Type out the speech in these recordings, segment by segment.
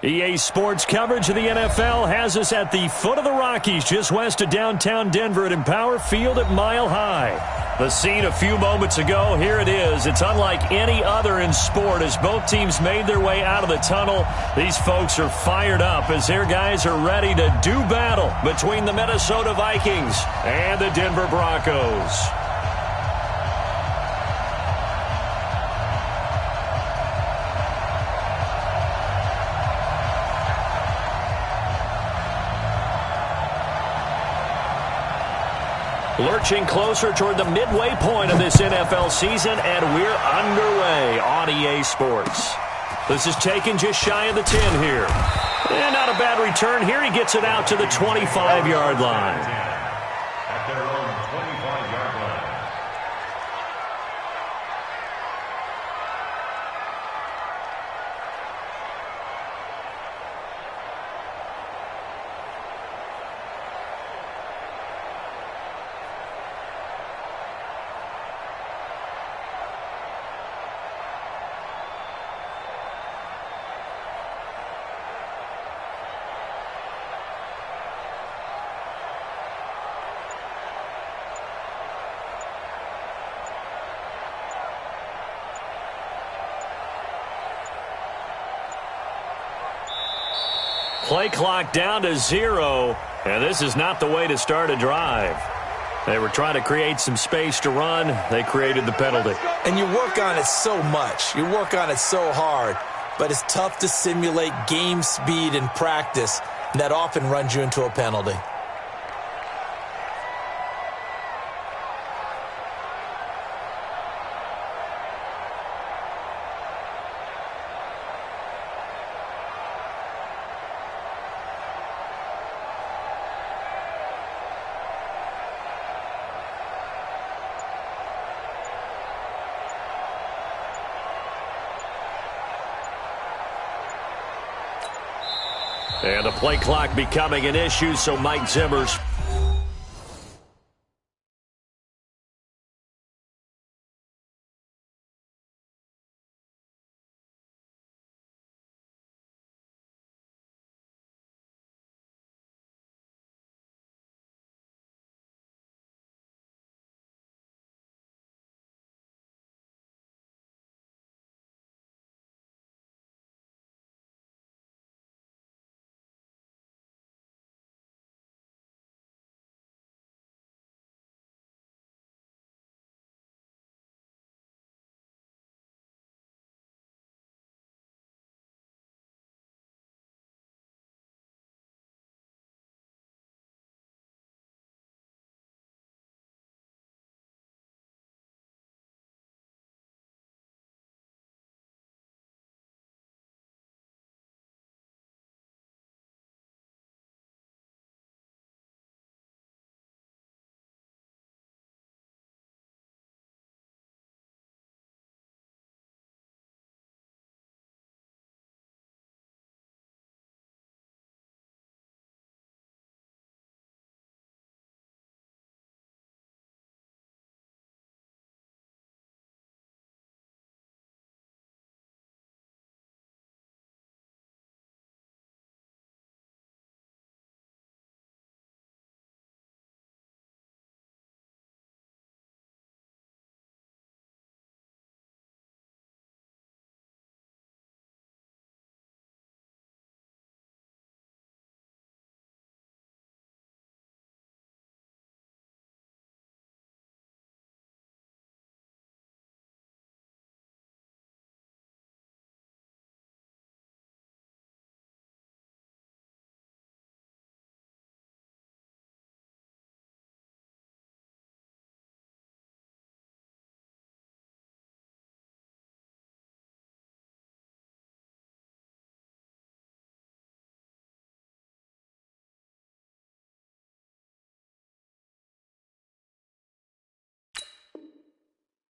EA Sports coverage of the NFL has us at the foot of the Rockies, just west of downtown Denver at Empower Field at Mile High. The scene a few moments ago, here it is. It's unlike any other in sport as both teams made their way out of the tunnel. These folks are fired up as their guys are ready to do battle between the Minnesota Vikings and the Denver Broncos. Lurching closer toward the midway point of this NFL season, and we're underway on EA Sports. This is taken just shy of the 10 here. And not a bad return here. He gets it out to the 25-yard line. At their own 25-yard line. Play clock down to 0, and this is not the way to start a drive. They were trying to create some space to run. They created the penalty. And you work on it so much. You work on it so hard. But it's tough to simulate game speed in practice, and that often runs you into a penalty. And the play clock becoming an issue, so Mike Zimmer's.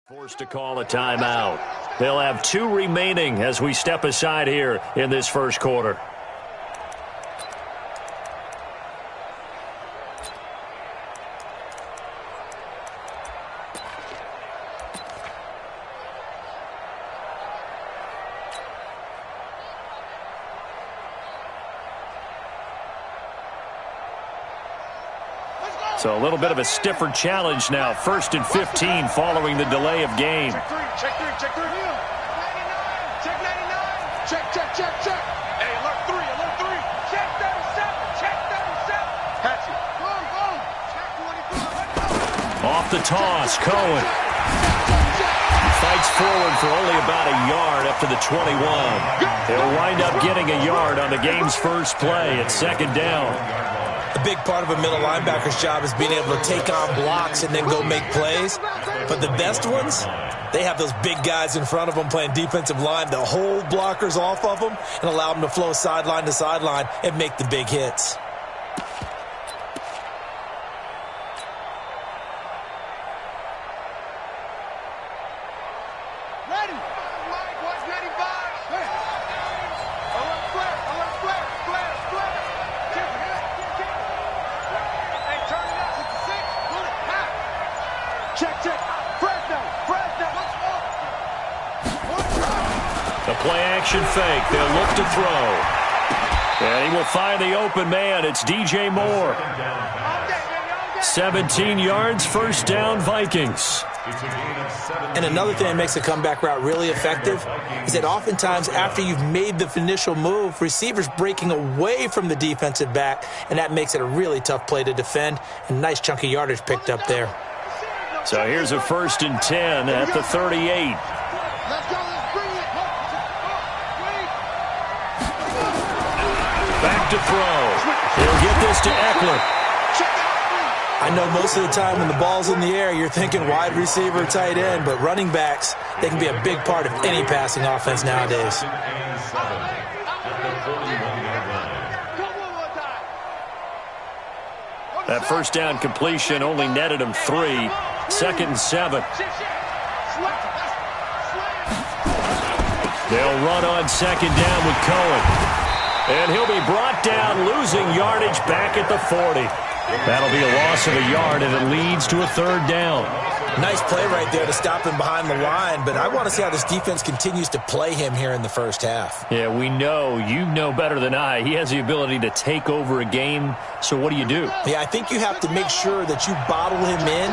Forced to call a timeout. They'll have 2 remaining as we step aside here in this first quarter. So a little bit of a stiffer challenge now. 1st and 15 following the delay of game. Check 3, check 3, check 3. 99, check 99. Check, check, check, check. Hey, alert 3, alert 3. Check 37, check 37. Patch it. Boom, boom. Check 24. Off the toss, Cohen. Fights forward for only about a yard up to the 21. He'll wind up getting a yard on the game's first play at 2nd down. A big part of a middle linebacker's job is being able to take on blocks and then go make plays. But the best ones, they have those big guys in front of them playing defensive line to hold blockers off of them and allow them to flow sideline to sideline and make the big hits. Ready. Mike, watch 95. Alert flare, alert flare, flare, flare. Check it. Hey, turn it up. 66. Pull it. High. Check, check. Fresno. The play action fake. They'll look to throw. And he will find the open man. It's DJ Moore. 17 yards, 1st down, Vikings. And another thing that makes a comeback route really effective is that oftentimes after you've made the initial move, receivers breaking away from the defensive back, and that makes it a really tough play to defend. A nice chunk of yardage picked up there. So here's a 1st and 10 at the 38. Let's go, let's bring it. Back to throw. He'll get this to Eckler. I know most of the time when the ball's in the air, you're thinking wide receiver, tight end, but running backs, they can be a big part of any passing offense nowadays. That 1st down completion only netted him 3. 2nd and 7. They'll run on 2nd down with Cohen. And he'll be brought down, losing yardage back at the 40. That'll be a loss of a yard, and it leads to a 3rd down. Nice play right there to stop him behind the line, but I want to see how this defense continues to play him here in the first half. Yeah, we know. You know better than I. He has the ability to take over a game, so what do you do? Yeah, I think you have to make sure that you bottle him in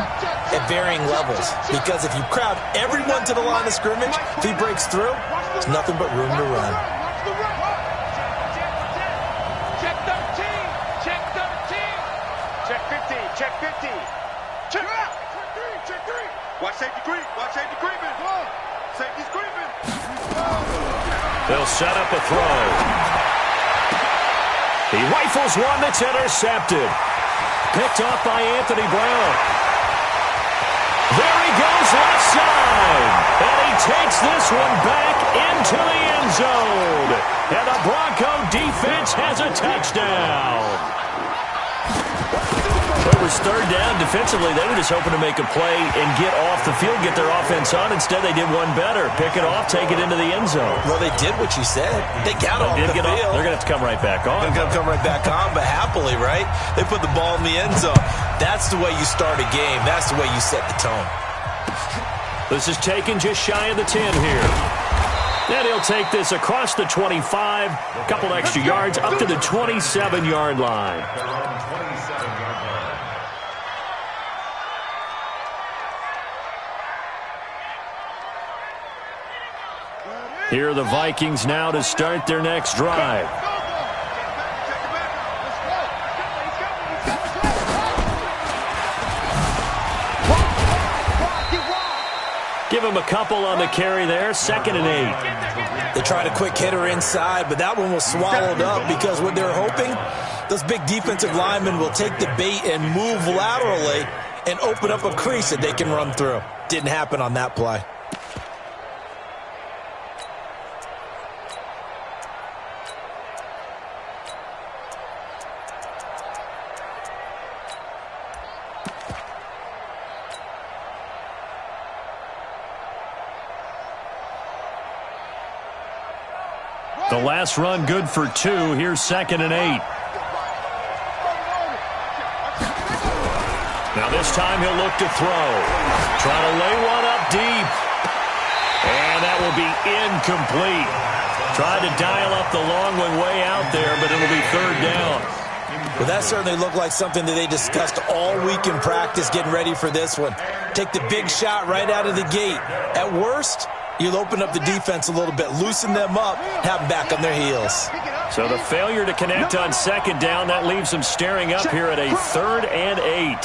at varying levels, because if you crowd everyone to the line of scrimmage, if he breaks through, there's nothing but room to run. Check 13, check 13. Check 15, check 15. Check out. Check 3. Watch safety creep. Watch safety creeping. Safety's creeping. They'll set up a throw. He rifles one that's intercepted. Picked off by Anthony Brown. There he goes left side. And he takes this one back into the end zone. And the Bronco defense has a touchdown. It was 3rd down. Defensively, they were just hoping to make a play and get off the field, get their offense on. Instead, they did one better. Pick it off, take it into the end zone. Well, they did what you said. They got off the field. They're going to have to come right back on. They're going to come right back on, but happily, right? They put the ball in the end zone. That's the way you start a game. That's the way you set the tone. This is taken just shy of the 10 here. Then he'll take this across the 25, a couple extra yards, up to the 27-yard line. Here are the Vikings now to start their next drive. Give him a couple on the carry there, 2nd and 8. They tried a quick hitter inside, but that one was swallowed up because what they're hoping, those big defensive linemen will take the bait and move laterally and open up a crease that they can run through. Didn't happen on that play. The last run good for 2. Here's 2nd and 8. Now this time he'll look to throw. Trying to lay one up deep. And that will be incomplete. Tried to dial up the long one way out there, but it'll be 3rd down. Well, that certainly looked like something that they discussed all week in practice getting ready for this one. Take the big shot right out of the gate. At worst, you'll open up the defense a little bit, loosen them up, have them back on their heels. So the failure to connect on second down, that leaves them staring up here at a 3rd and 8.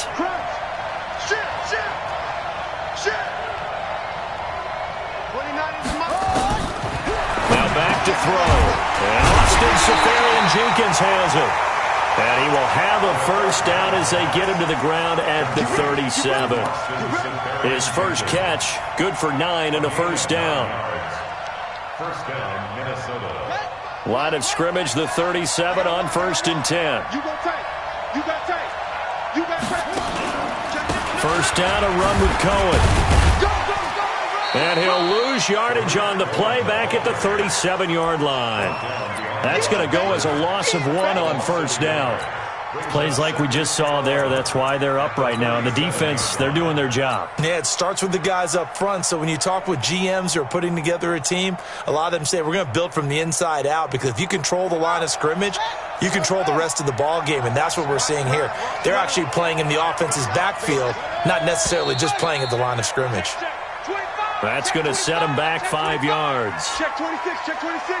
Now back to throw. And Austin Seferian-Jenkins has it. And he will have a first down as they get him to the ground at the 37. His first catch, good for 9 and a first down. First down, Minnesota. Line of scrimmage, the 37 on 1st and 10. First down, a run with Cohen. And he'll lose yardage on the play back at the 37-yard line. That's going to go as a loss of 1 on first down. Plays like we just saw there, that's why they're up right now. And the defense, they're doing their job. Yeah, it starts with the guys up front. So when you talk with GMs who are putting together a team, a lot of them say we're going to build from the inside out, because if you control the line of scrimmage, you control the rest of the ball game, and that's what we're seeing here. They're actually playing in the offense's backfield, not necessarily just playing at the line of scrimmage. That's going to set them back 5 yards. Check 26, check 26.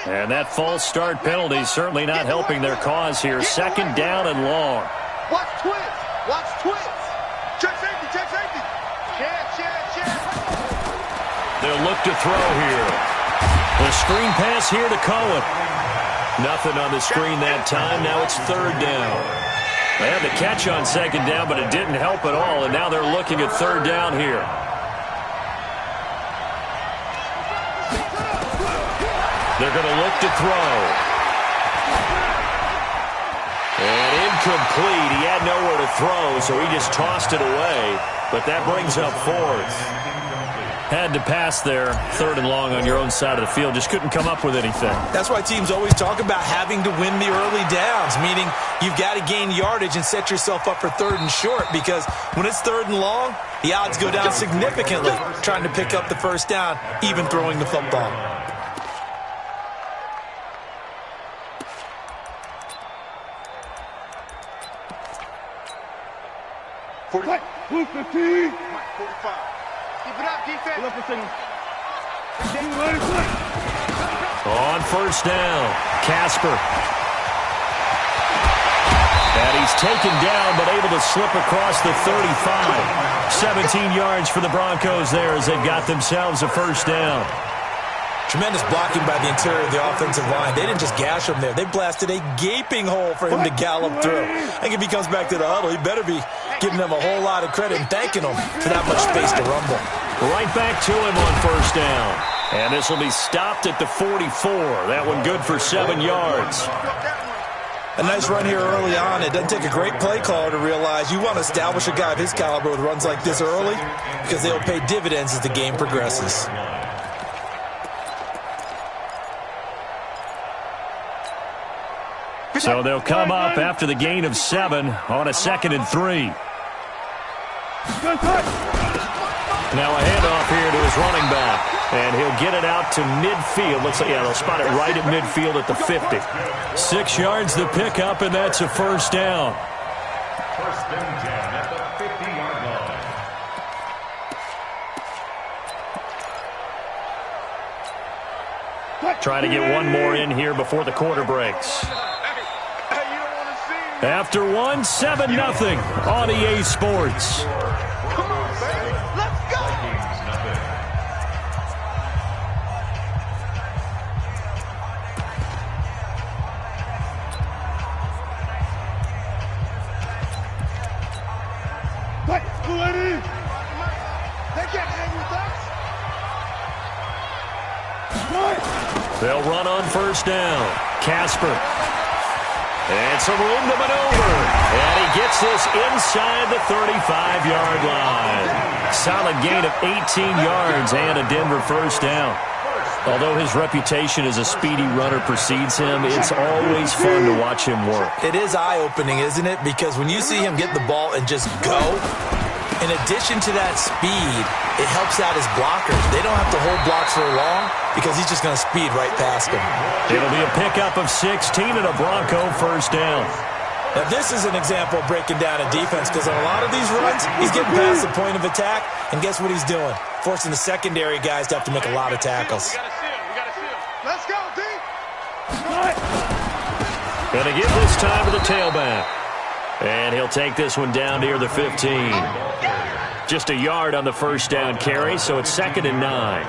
And that false start penalty certainly not helping their cause here. 2nd down and long. Watch twins. Watch twins. Check safety, check safety. Check. They'll look to throw here. The screen pass here to Cohen. Nothing on the screen that time. Now it's 3rd down. They had the catch on 2nd down, but it didn't help at all. And now they're looking at 3rd down here. They're going to look to throw. And incomplete. He had nowhere to throw, so he just tossed it away. But that brings up 4th. Had to pass there, 3rd and long on your own side of the field. Just couldn't come up with anything. That's why teams always talk about having to win the early downs, meaning you've got to gain yardage and set yourself up for 3rd and short, because when it's 3rd and long, the odds go down significantly trying to pick up the first down, even throwing the football. Blue 15. 45. Keep it up, defense. On first down, Casper. And he's taken down, but able to slip across the 35. 17 yards for the Broncos there as they've got themselves a first down. Tremendous blocking by the interior of the offensive line. They didn't just gash him there. They blasted a gaping hole for him to gallop through. I think if he comes back to the huddle, he better be giving them a whole lot of credit and thanking them for that much space to rumble. Right back to him on first down. And this will be stopped at the 44. That one good for 7 yards. A nice run here early on. It doesn't take a great play caller to realize you want to establish a guy of his caliber with runs like this early, because they'll pay dividends as the game progresses. So they'll come up after the gain of 7 on a 2nd and 3. Now a handoff here to his running back. And he'll get it out to midfield. Looks like, yeah, they'll spot it right at midfield at the 50. 6 yards the pickup, and that's a first down. First and 10 at the 50-yard line. Trying to get one more in here before the quarter breaks. After 1, 7-0 on EA Sports. Come on, baby. Let's go. They can't hang with us. They'll run on first down. Casper. And some room to maneuver. And he gets this inside the 35-yard line. Solid gain of 18 yards and a Denver first down. Although his reputation as a speedy runner precedes him, it's always fun to watch him work. It is eye-opening, isn't it? Because when you see him get the ball and just go, in addition to that speed, it helps out his blockers. They don't have to hold blocks for long because he's just going to speed right past them. It'll be a pickup of 16 and a Bronco first down. Now, this is an example of breaking down a defense because on a lot of these runs, he's getting past the point of attack, and guess what he's doing? Forcing the secondary guys to have to make a lot of tackles. Let's go, D. Going to give this time to the tailback. And he'll take this one down near the 15. Just a yard on the first down carry, so it's 2nd and 9.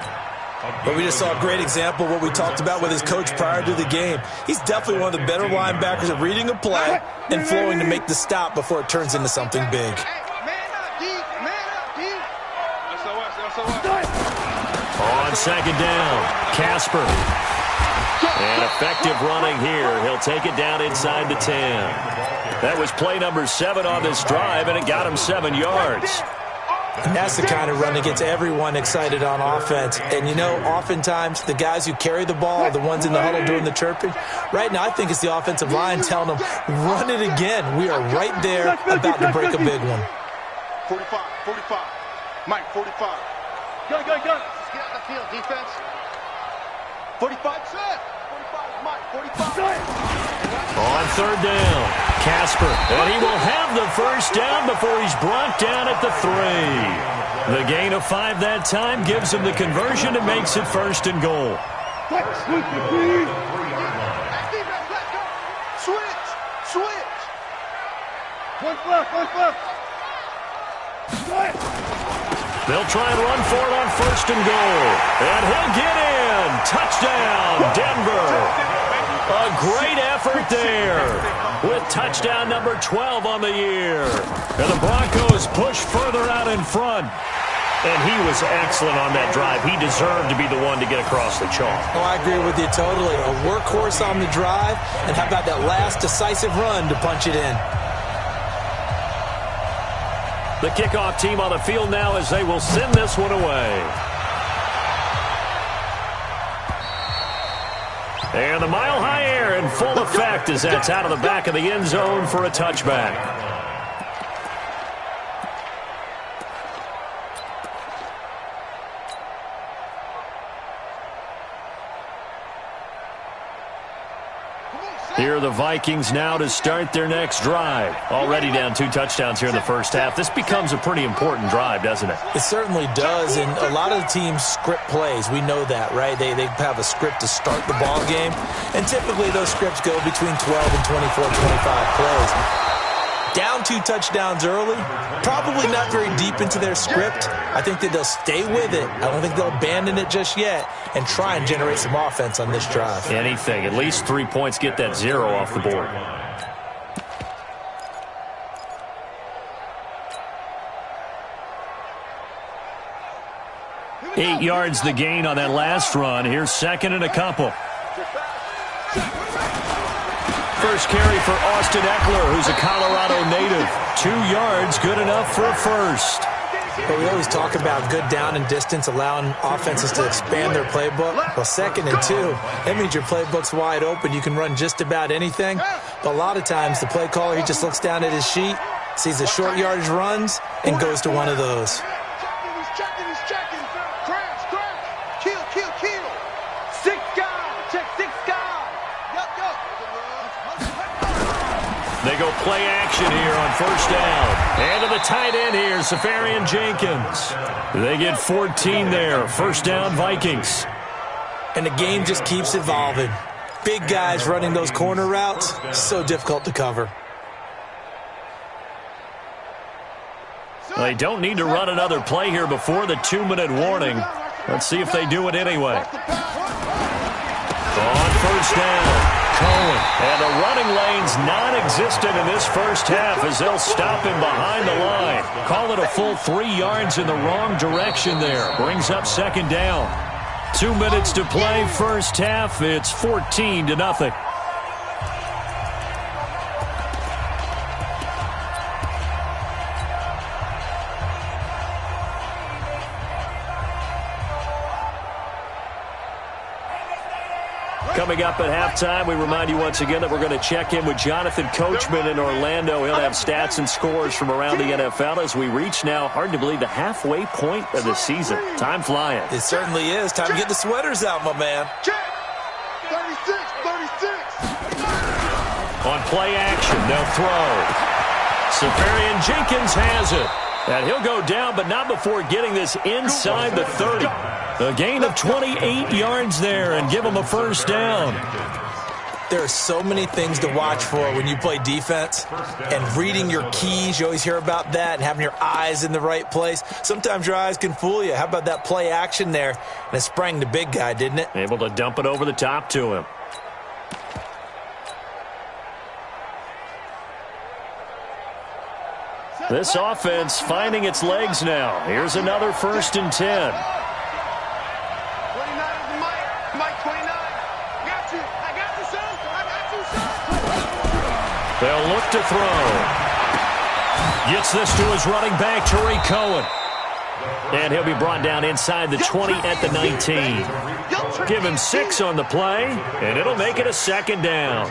But we just saw a great example of what we talked about with his coach prior to the game. He's definitely one of the better linebackers at reading a play and flowing to make the stop before it turns into something big. On 2nd down, Casper. And effective running here. He'll take it down inside the 10. That was play number 7 on this drive, and it got him 7 yards. And that's the kind of run that gets everyone excited on offense. And, you know, oftentimes the guys who carry the ball are the ones in the huddle doing the chirping. Right now, I think it's the offensive line telling them, run it again. We are right there about to break a big one. 45, 45. Mike, 45. Go. Let's get out the field, defense. 45, set. 45, Mike, 45. On 3rd down, Casper. And he will have the first down before he's brought down at the 3. The gain of 5 that time gives him the conversion and makes it 1st and goal. Switch. One flip. They'll try and run for it on 1st and goal. And he'll get in. Touchdown, Denver. A great effort there with touchdown number 12 on the year. And the Broncos push further out in front. And he was excellent on that drive. He deserved to be the one to get across the chalk. Oh, I agree with you totally. A workhorse on the drive. And how about that last decisive run to punch it in? The kickoff team on the field now as they will send this one away. And the mile-high air in full effect as that's out of the back of the end zone for a touchback. Here are the Vikings now to start their next drive. Already down 2 touchdowns here in the first half. This becomes a pretty important drive, doesn't it? It certainly does, and a lot of the teams script plays. We know that, right? They have a script to start the ball game, and typically those scripts go between 12 and 24, 25 plays. Down 2 touchdowns early, probably not very deep into their script. I think that they'll stay with it. I don't think they'll abandon it just yet and try and generate some offense on this drive. Anything. At least 3 points, get that 0 off the board. Eight yards the gain on that last run. Here's 2nd and a couple. First carry for Austin Eckler, who's a Colorado native. 2 yards, good enough for a first. But we always talk about good down and distance, allowing offenses to expand their playbook. Well, 2nd and 2, that means your playbook's wide open. You can run just about anything. But a lot of times, the play caller, he just looks down at his sheet, sees the short yardage runs, and goes to one of those. He's checking. Crash. Kill. 6 guys. Check 6 guys. Yup. They go play action here on 1st down. And to the tight end here, Safarian Jenkins. They get 14 there. 1st down, Vikings. And the game just keeps evolving. Big guys running those corner routes, so difficult to cover. They don't need to run another play here before the 2-minute warning. Let's see if they do it anyway. On 1st down. Cohen. And the running lane's non-existent in this first half as they'll stop him behind the line. Call it a full 3 yards in the wrong direction there. Brings up 2nd down. 2 minutes to play first half. It's 14-0. Coming up at halftime, we remind you once again that we're going to check in with Jonathan Coachman in Orlando. He'll have stats and scores from around the NFL as we reach now, hard to believe, the halfway point of the season. Time flying. It certainly is. Time to get the sweaters out, my man. 36. On play action, they'll throw. Safarian Jenkins has it. And he'll go down, but not before getting this inside the 30. A gain of 28 yards there and give him a first down. There are so many things to watch for when you play defense. And reading your keys, you always hear about that, and having your eyes in the right place. Sometimes your eyes can fool you. How about that play action there? And it sprang the big guy, didn't it? Able to dump it over the top to him. This offense finding its legs now. Here's another 1st and 10. 29 is Mike 29. Got you. I got you, son. They'll look to throw. Gets this to his running back, Tariq Cohen. And he'll be brought down inside the 20 at the 19. Give him 6 on the play, and it'll make it a 2nd down.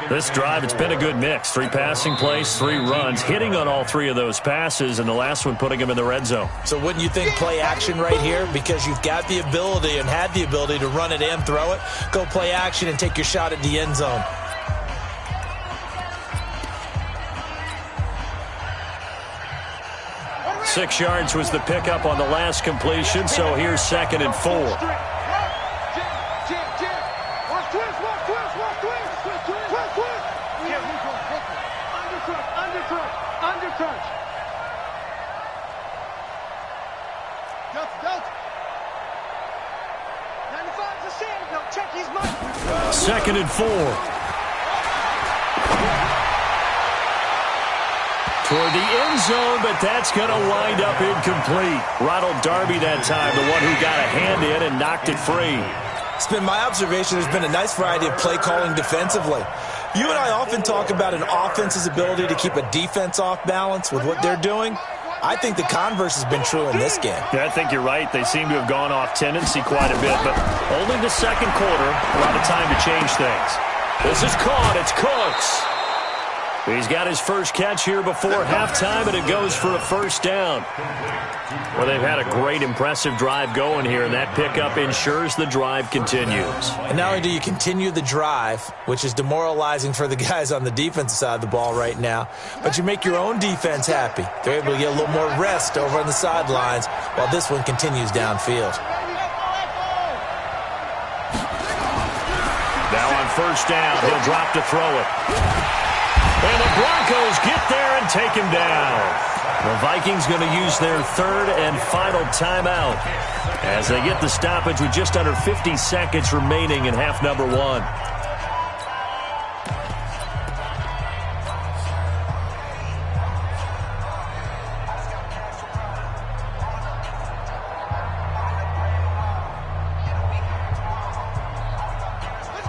This drive, it's been a good mix. 3 passing plays, 3 runs, hitting on all 3 of those passes, and the last one putting him in the red zone. So wouldn't you think play action right here? Because you've got the ability and had the ability to run it and throw it. Go play action and take your shot at the end zone. Six yards was the pickup on the last completion, so here's 2nd and 4. Second and 4. Toward the end zone, but that's going to wind up incomplete. Ronald Darby that time, the one who got a hand in and knocked it free. It's been my observation there's been a nice variety of play calling defensively. You and I often talk about an offense's ability to keep a defense off balance with what they're doing. I think the converse has been true in this game. Yeah, I think you're right. They seem to have gone off tendency quite a bit, but only the second quarter, a lot of time to change things. This is caught. It's Cooks. He's got his first catch here before halftime, and it goes for a first down. Well, they've had a great, impressive drive going here, and that pickup ensures the drive continues. And not only do you continue the drive, which is demoralizing for the guys on the defensive side of the ball right now, but you make your own defense happy. They're able to get a little more rest over on the sidelines while this one continues downfield. Now on first down, he'll drop to throw it. And the Broncos get there and take him down. The Vikings going to use their 3rd and final timeout as they get the stoppage with just under 50 seconds remaining in half number 1.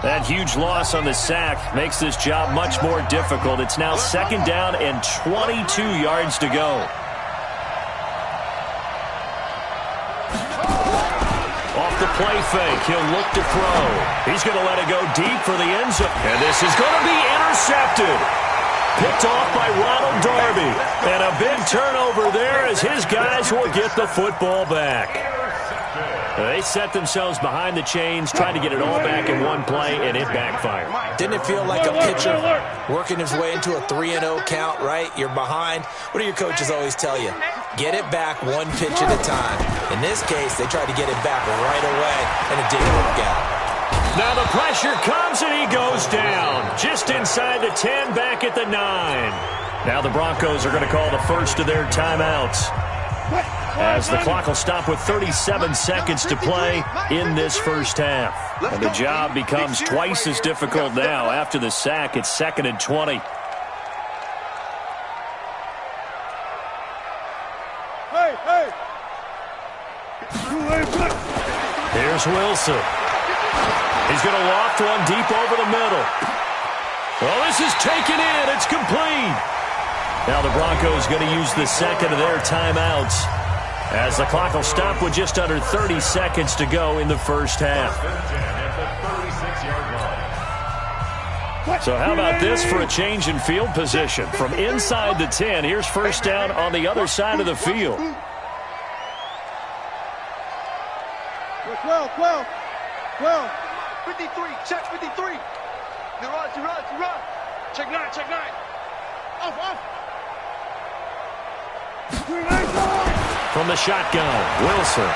That huge loss on the sack makes this job much more difficult. It's now 2nd down and 22 yards to go. Off the play fake, he'll look to throw. He's going to let it go deep for the end zone. And this is going to be intercepted. Picked off by Ronald Darby. And a big turnover there as his guys will get the football back. They set themselves behind the chains, trying to get it all back in one play, and it backfired. Didn't it feel like a pitcher working his way into a 3-0 count, right? You're behind. What do your coaches always tell you? Get it back 1 pitch at a time. In this case, they tried to get it back right away, and it didn't work out. Now the pressure comes, and he goes down. Just inside the 10, back at the 9. Now the Broncos are going to call the first of their timeouts, as the clock will stop with 37 seconds to play in this first half. And the job becomes twice as difficult now. After the sack, it's 2nd and 20. Here's Wilson. He's going to loft one deep over the middle. Well, this is taken in. It's complete. Now the Broncos going to use the second of their timeouts, as the clock will stop with just under 30 seconds to go in the first half. At the 36-yard line. So how about this for a change in field position? From inside the 10, here's first down on the other side of the field. 12. 53, check 53. He runs. Check 9. Off. From the shotgun, Wilson.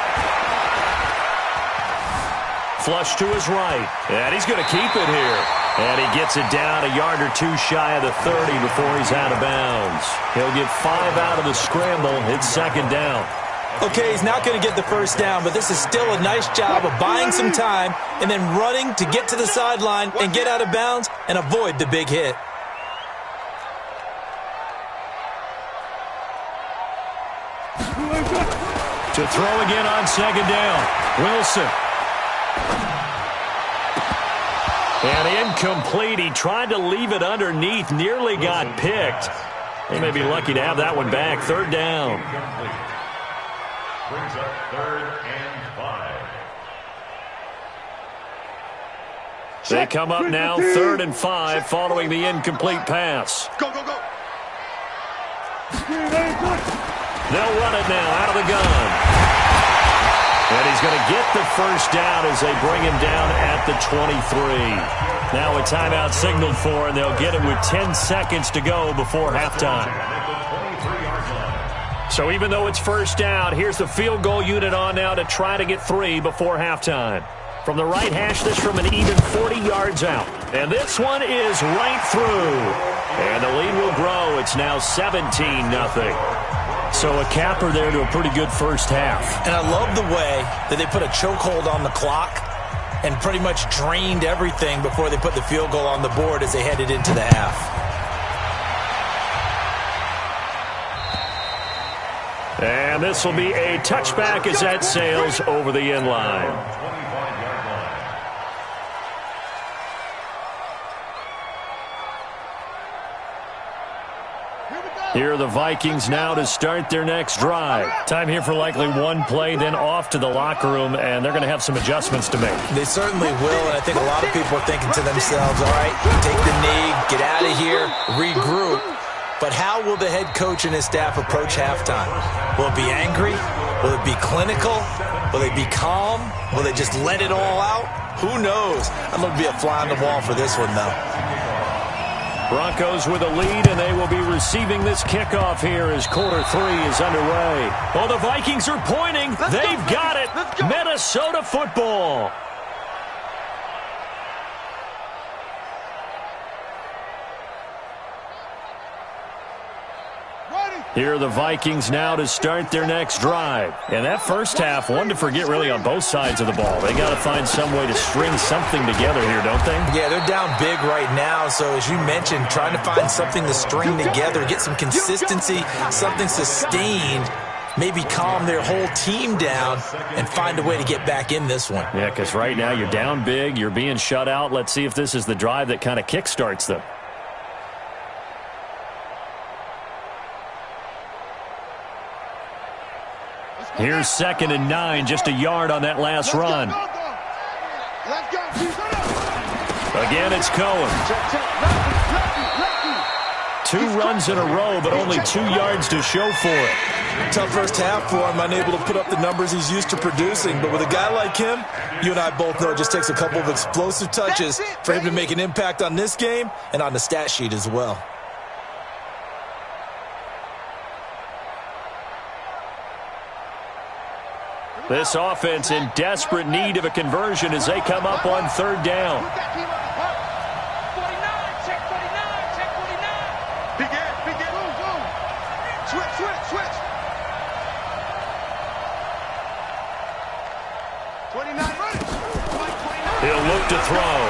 Flush to his right, and he's going to keep it here. And he gets it down a yard or two shy of the 30 before he's out of bounds. He'll get 5 out of the scramble. It's second down. Okay, he's not going to get the first down, but this is still a nice job of buying some time and then running to get to the sideline and get out of bounds and avoid the big hit. To throw again on second down, Wilson. And incomplete. He tried to leave it underneath, nearly got picked. They may be lucky to have that one back. Third down. Brings up 3rd and 5. They come up now 3rd and 5 following the incomplete pass. Go. They'll run it now out of the gun. And he's going to get the first down as they bring him down at the 23. Now a timeout signaled for, and they'll get it with 10 seconds to go before halftime. So even though it's first down, here's the field goal unit on now to try to get 3 before halftime. From the right hash, this from an even 40 yards out. And this one is right through. And the lead will grow. It's now 17-0. So a capper there to a pretty good first half. And I love the way that they put a chokehold on the clock and pretty much drained everything before they put the field goal on the board as they headed into the half. And this will be a touchback as that sails over the end line. Here are the Vikings now to start their next drive. Time here for likely one play, then off to the locker room, and they're going to have some adjustments to make. They certainly will, and I think a lot of people are thinking to themselves, all right, take the knee, get out of here, regroup. But how will the head coach and his staff approach halftime? Will it be angry? Will it be clinical? Will they be calm? Will they just let it all out? Who knows? I'm going to be a fly on the wall for this one, though. Broncos with a lead, and they will be receiving this kickoff here as quarter 3 is underway. Oh, the Vikings are pointing. They've got it. Minnesota football. Here are the Vikings now to start their next drive. And that first half, one to forget really on both sides of the ball. They got to find some way to string something together here, don't they? Yeah, they're down big right now. So as you mentioned, trying to find something to string together, get some consistency, something sustained, maybe calm their whole team down and find a way to get back in this one. Yeah, because right now you're down big, you're being shut out. Let's see if this is the drive that kind of kickstarts them. Here's 2nd and 9, just a yard on that last run. Again, it's Cohen. 2 runs in a row, but only 2 yards to show for it. Tough first half for him, unable to put up the numbers he's used to producing. But with a guy like him, you and I both know it just takes a couple of explosive touches for him to make an impact on this game and on the stat sheet as well. This offense in desperate need of a conversion as they come up on 3rd down. 49, check 49, check 49. Begin. Switch. 29, ready. He'll look to throw.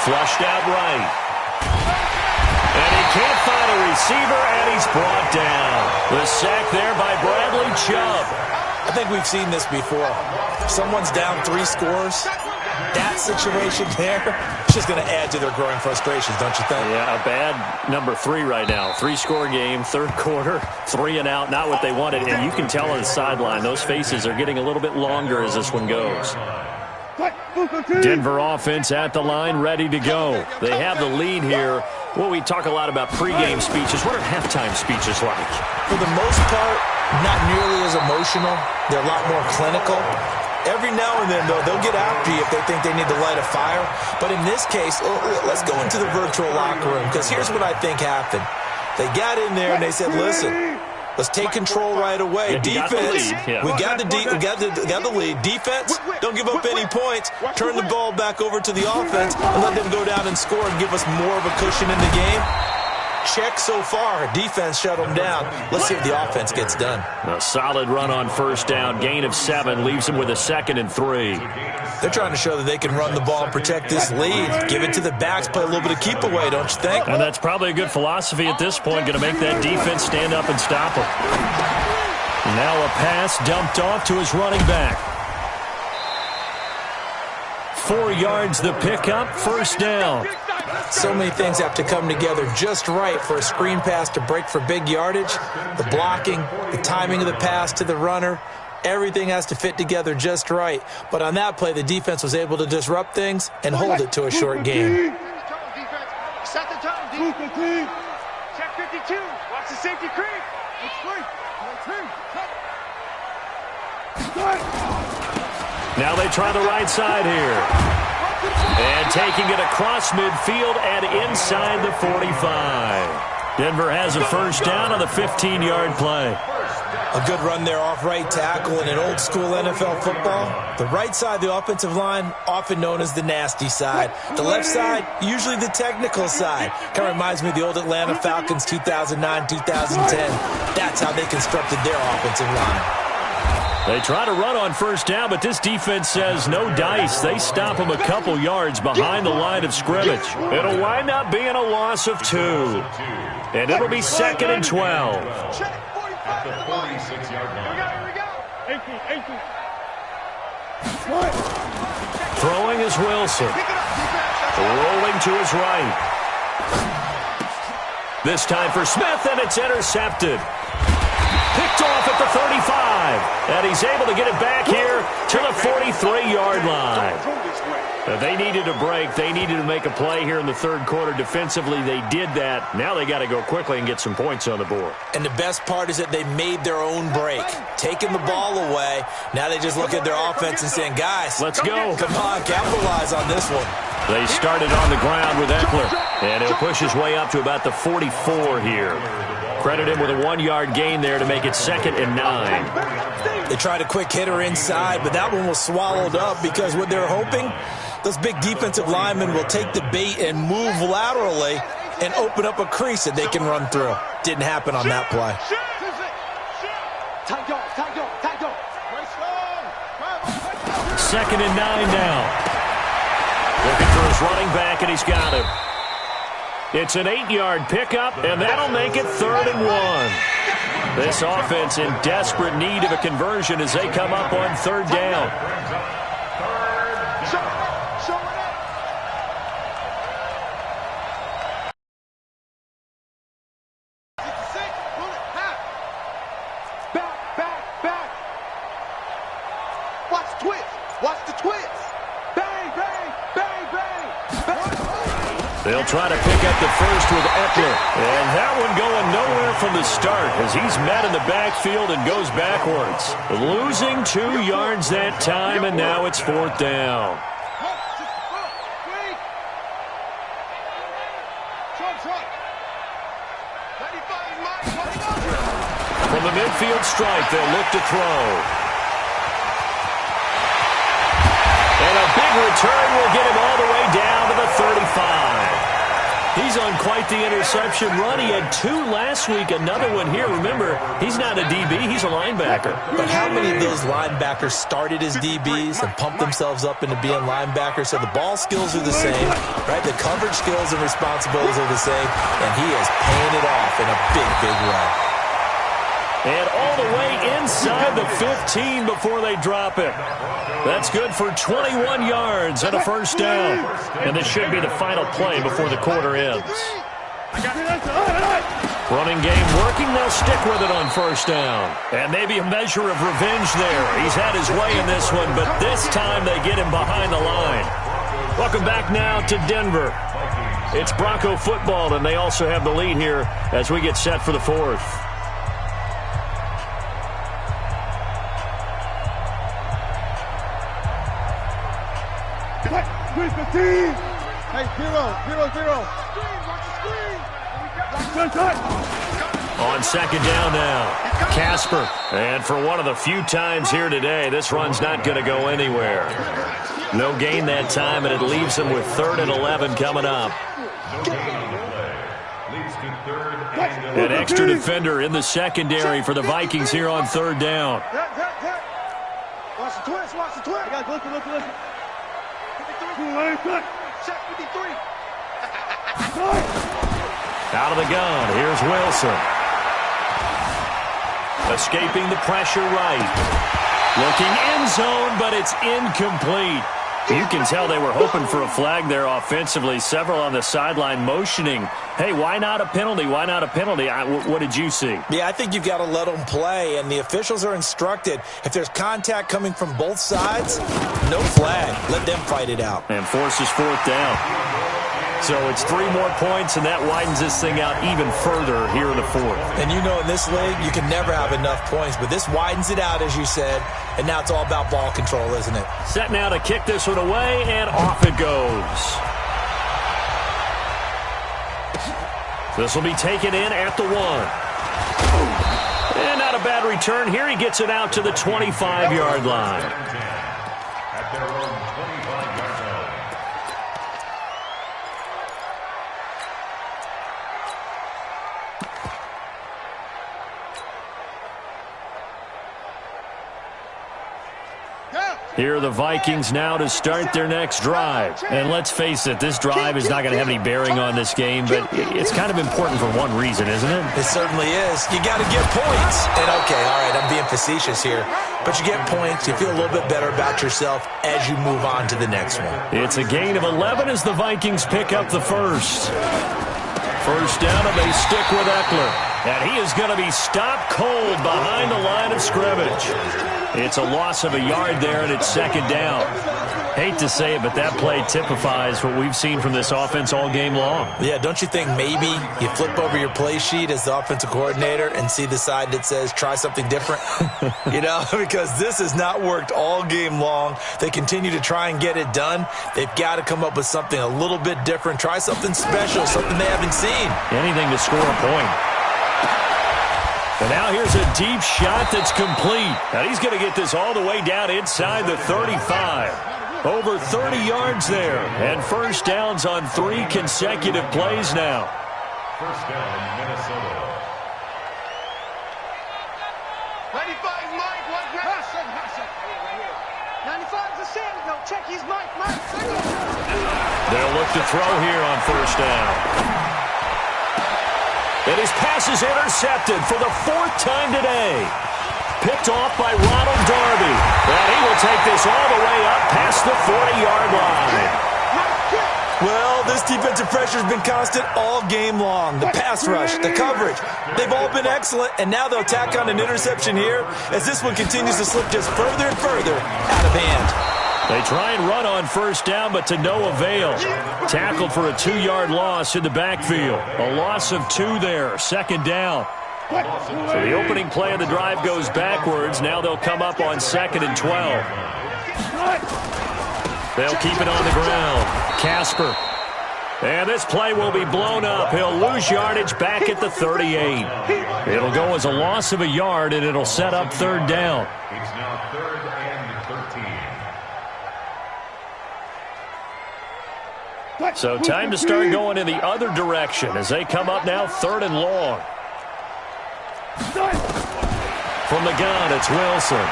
Flushed out right. And he can't find a receiver, and he's brought down. The sack there by Bradley Chubb. I think we've seen this before. Someone's down 3 scores. That situation there is just going to add to their growing frustrations, don't you think? Yeah, a bad number 3 right now. 3-score game, 3rd quarter, 3 and out, not what they wanted. And you can tell on the sideline, those faces are getting a little bit longer as this one goes. Denver offense at the line, ready to go. They have the lead here. Well, we talk a lot about pregame speeches. What are halftime speeches like? For the most part, not nearly as emotional. They're a lot more clinical. Every now and then, though, they'll get after you if they think they need to light a fire. But in this case, let's go into the virtual locker room, because here's what I think happened. They got in there and they said, listen, let's take control right away. Defense, we got the lead. Defense, don't give up any points. Turn the ball back over to the offense and let them go down and score and give us more of a cushion in the game. Check so far. Defense shut them down. Let's see if the offense gets done. A solid run on first down. Gain of 7 leaves them with a 2nd and 3. They're trying to show that they can run the ball and protect this lead. Give it to the backs, play a little bit of keep away, don't you think? And that's probably a good philosophy at this point. Going to make that defense stand up and stop them. Now a pass dumped off to his running back. 4 yards the pickup, first down. So many things have to come together just right for a screen pass to break for big yardage. The blocking, the timing of the pass to the runner, everything has to fit together just right. But on that play, the defense was able to disrupt things and hold it to a short game. Set the tone, defense. Check 52. Watch the safety creep. Now they try the right side here. And taking it across midfield and inside the 45. Denver has a first down on the 15-yard play. A good run there off right tackle in an old-school NFL football. The right side of the offensive line, often known as the nasty side. The left side, usually the technical side. Kind of reminds me of the old Atlanta Falcons 2009-2010. That's how they constructed their offensive line. They try to run on first down, but this defense says no dice. They stop them a couple yards behind the line of scrimmage. It'll wind up being a loss of 2. And it'll be 2nd and 12. At the 46-yard line. Throwing is Wilson. Rolling to his right. This time for Smith, and it's intercepted. Picked off at the 35, and he's able to get it back here to the 43-yard line. They needed a break. They needed to make a play here in the third quarter. Defensively, they did that. Now they got to go quickly and get some points on the board. And the best part is that they made their own break, taking the ball away. Now they just look at their offense and saying, guys, let's go. Come on, capitalize on this one. They started on the ground with Eckler, and he'll push his way up to about the 44 here. Credit him with a 1-yard gain there to make it 2nd and 9. They tried a quick hitter inside, but that one was swallowed up because what they're hoping, those big defensive linemen will take the bait and move laterally and open up a crease that they can run through. Didn't happen on that play. 2nd and 9 now. Looking for his running back, and he's got him. It's an 8-yard pickup, and that'll make it 3rd and 1. This offense in desperate need of a conversion as they come up on 3rd down. Back. Watch the twist. Watch the twist. Bang. They'll try to pick up the first with Eckler. And that one going nowhere from the start as he's met in the backfield and goes backwards. Losing 2 yards that time, and now it's 4th down. From the midfield stripe, they'll look to throw. And a big return will get him all the way down to the 35. He's on quite the interception run. He had 2 last week, another one here. Remember, he's not a DB, he's a linebacker. But how many of those linebackers started as DBs and pumped themselves up into being linebackers? So the ball skills are the same, right? The coverage skills and responsibilities are the same, and he is paying it off in a big way. And all the way inside the 15 before they drop it. That's good for 21 yards and a first down. And this should be the final play before the quarter ends. I got it. Running game working. They'll stick with it on first down. And maybe a measure of revenge there. He's had his way in this one, but this time they get him behind the line. Welcome back now to Denver. It's Bronco football, and they also have the lead here as we get set for the fourth. Hey, 0-0-0. On second down now, Casper. And for one of the few times here today, this run's not going to go anywhere. No gain that time, and it leaves them with 3rd and 11 coming up. An extra defender in the secondary for the Vikings here on 3rd down. Watch the twist, watch the twist. Guys, listen. 53. Check 53. Out of the gun, here's Wilson. Escaping the pressure right. Looking end zone, but it's incomplete. You can tell they were hoping for a flag there offensively. Several on the sideline motioning, hey, why not a penalty? Why not a penalty? What did you see? Yeah, I think you've got to let them play, and the officials are instructed. If there's contact coming from both sides, no flag. Let them fight it out. And forces 4th down. So it's 3 more points, and that widens this thing out even further here in the 4th. And you know in this league, you can never have enough points, but this widens it out, as you said, and now it's all about ball control, isn't it? Set now to kick this one away, and off it goes. This will be taken in at the 1. And not a bad return here. He gets it out to the 25-yard line. At their own 25-yard line. Here are the Vikings now to start their next drive. And let's face it, this drive is not going to have any bearing on this game, but it's kind of important for one reason, isn't it? It certainly is. You got to get points. And okay, all right, I'm being facetious here, but you get points, you feel a little bit better about yourself as you move on to the next one. It's a gain of 11 as the Vikings pick up the first. First down, and they stick with Eckler. And he is going to be stopped cold behind the line of scrimmage. It's a loss of a yard there, and it's second down. Hate to say it, but that play typifies what we've seen from this offense all game long. Yeah, don't you think maybe you flip over your play sheet as the offensive coordinator and see the side that says try something different? You know, because this has not worked all game long. They continue to try and get it done. They've got to come up with something a little bit different. Try something special, something they haven't seen. Anything to score a point. And now here's a deep shot that's complete. And he's going to get this all the way down inside the 35. Over 30 yards there. And first downs on 3 consecutive plays now. First down, Minnesota. 95 is Mike. What's that? 95 is a Sam. No, check. He's Mike. They'll look to throw here on first down. And his pass is intercepted for the 4th time today. Picked off by Ronald Darby. And he will take this all the way up past the 40-yard line. Well, this defensive pressure has been constant all game long. The pass rush, the coverage, they've all been excellent, and now they'll tack on an interception here as this one continues to slip just further and further out of hand. They try and run on first down, but to no avail. Tackled for a 2-yard loss in the backfield. A loss of 2 there, second down. So the opening play of the drive goes backwards. Now they'll come up on 2nd and 12. They'll keep it on the ground. Casper. And this play will be blown up. He'll lose yardage back at the 38. It'll go as a loss of a yard, and it'll set up 3rd down. It's now 3rd and 13. So time to start going in the other direction as they come up now 3rd and long. From the gun, it's Wilson.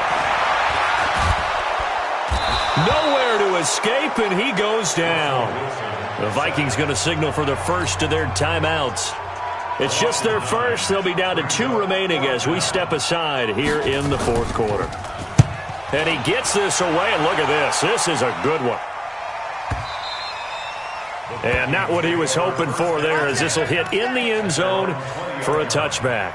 Nowhere to escape, and he goes down. The Vikings going to signal for the first of their timeouts. It's just their first. They'll be down to 2 remaining as we step aside here in the 4th quarter. And he gets this away, and look at this. This is a good one. And not what he was hoping for there, as this will hit in the end zone. for a touchback.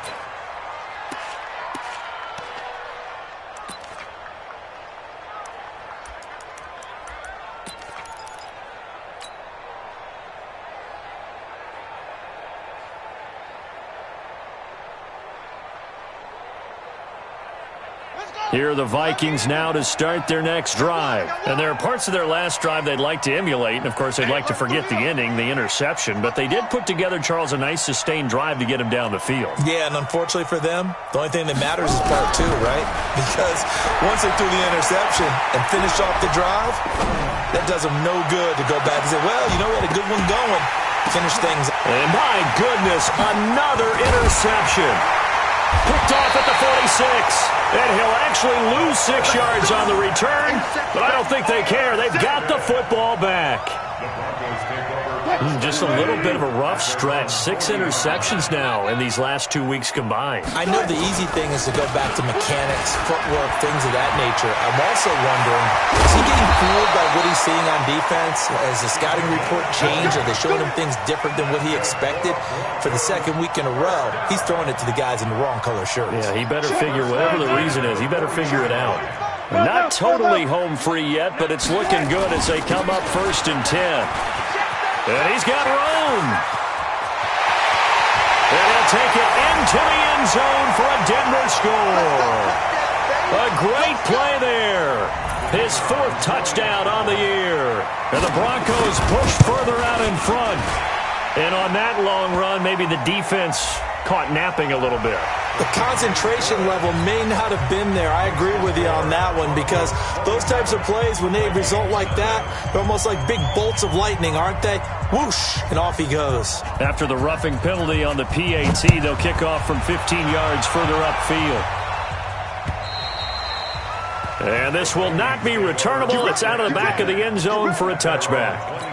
Here are the Vikings now to start their next drive. And there are parts of their last drive they'd like to emulate. And, of course, they'd like to forget the ending, the interception. But they did put together, Charles, a nice sustained drive to get him down the field. Yeah, and unfortunately for them, the only thing that matters is part two, right? Because once they threw the interception and finished off the drive, that does them no good to go back and say, well, you know, we had a good one going. Finish things. And, my goodness, another interception. Picked off at the 46. And he'll actually lose 6 yards on the return, but I don't think they care. They've got the football back. Just a little bit of a rough stretch. 6 interceptions now in these last 2 weeks combined. I know the easy thing is to go back to mechanics, footwork, things of that nature. I'm also wondering, is he getting fooled by what he's seeing on defense? Has the scouting report changed? Are they showing him things different than what he expected? For the second week in a row, he's throwing it to the guys in the wrong color shirts. Yeah, he better figure, whatever the reason is, he better figure it out. Not totally home free yet, but it's looking good as they come up 1st and 10. And he's got room. And he'll take it into the end zone for a Denver score. A great play there. His 4th touchdown on the year. And the Broncos push further out in front. And on that long run, maybe the defense caught napping a little bit. The concentration level may not have been there. I agree with you on that one, because those types of plays, when they result like that, they're almost like big bolts of lightning, aren't they? Whoosh, and off he goes. After the roughing penalty on the PAT, they'll kick off from 15 yards further upfield. And this will not be returnable. It's out of the back of the end zone for a touchback.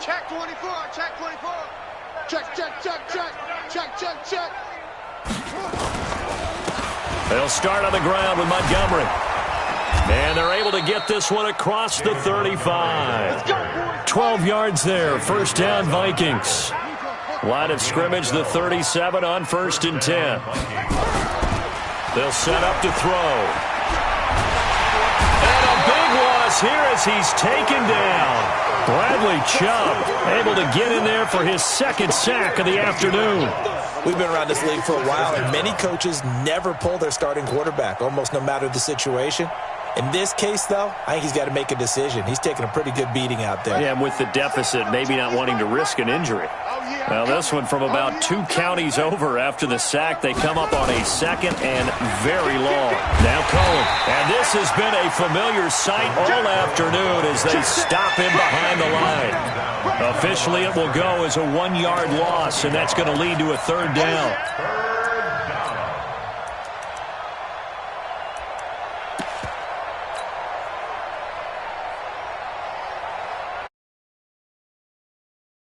Check 24, check 24. Check, check, check, check, check, check, check. They'll start on the ground with Montgomery. And they're able to get this one across the 35. 12 yards there, 1st down Vikings. Line of scrimmage, the 37 on 1st and 10. They'll set up to throw. And a big loss here as he's taken down. Bradley Chubb able to get in there for his 2nd sack of the afternoon. We've been around this league for a while, and many coaches never pull their starting quarterback, almost no matter the situation. In this case, though, I think he's got to make a decision. He's taking a pretty good beating out there. Yeah, and with the deficit, maybe not wanting to risk an injury. Well, this one from about 2 counties over after the sack. They come up on a 2nd and very long. Now Cohen. And this has been a familiar sight all afternoon as they stop him behind the line. Officially, it will go as a 1-yard loss, and that's going to lead to a 3rd down.